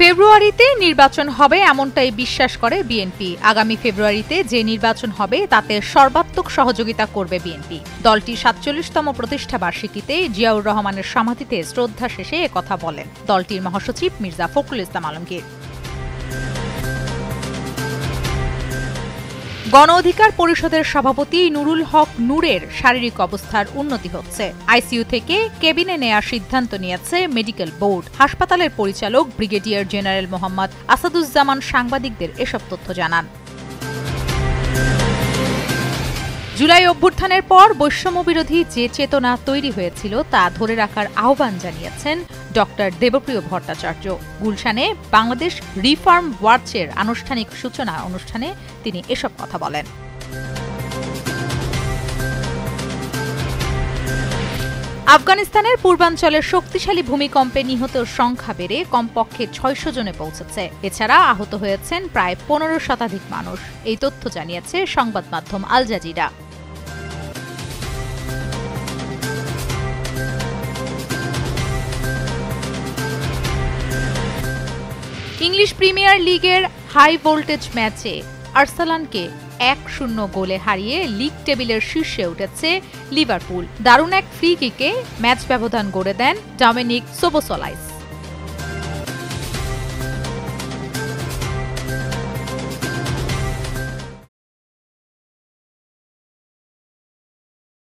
ফেব্রুয়ারিতে নির্বাচন হবে এমনটাই বিশ্বাস করে বিএনপি। আগামী ফেব্রুয়ারিতে যে নির্বাচন হবে তাতে সর্বাত্মক সহযোগিতা করবে বিএনপি। দলটির ৪৭তম প্রতিষ্ঠা বার্ষিকীতে জিয়াউর রহমানের সমাধিতে শ্রদ্ধা শেষে একথা বলেন দলটির মহাসচিব মির্জা ফখরুল ইসলাম আলমগীর। গণ অধিকার পরিষদের সভাপতি নুরুল হক নূরের শারীরিক অবস্থার উন্নতি হচ্ছে। আইসিইউ থেকে কেবিনে নেয়ার সিদ্ধান্ত নিয়েছে মেডিকেল বোর্ড। হাসপাতালের পরিচালক ব্রিগেডিয়ার জেনারেল মোহাম্মদ আসাদুজ্জামান সাংবাদিকদের এসব তথ্য জানান। জুলাই অভ্যুত্থানের পর বৈষম্যবিরোধী যে চেতনা তৈরি হয়েছিল তা ধরে রাখার আহ্বান জানিয়েছেন ডক্টর দেবপ্রিয় ভট্টাচার্য। গুলশানে বাংলাদেশ রিফর্ম ওয়াচের আনুষ্ঠানিক সূচনা অনুষ্ঠানে তিনি এসব কথা বলেন। আফগানিস্তানের পূর্বাঞ্চলের শক্তিশালী ভূমিকম্পে নিহতের সংখ্যা বেড়ে কমপক্ষে ৬০০ জনে পৌঁছেছে। এছাড়া আহত হয়েছেন প্রায় ১৫ শতাধিক মানুষ। এই তথ্য জানিয়েছে সংবাদ মাধ্যম আল জাজিরা। ইংলিশ প্রিমিয়ার লিগের হাই ভোল্টেজ ম্যাচে আর্সেনালকে ১-০ গোলে হারিয়ে লিগ টেবিলের শীর্ষে উঠেছে লিভারপুল। দারুণ এক ফ্রি কিকে ম্যাচ ব্যবধান গড়ে দেন ডমিনিক সোবোসলাইস।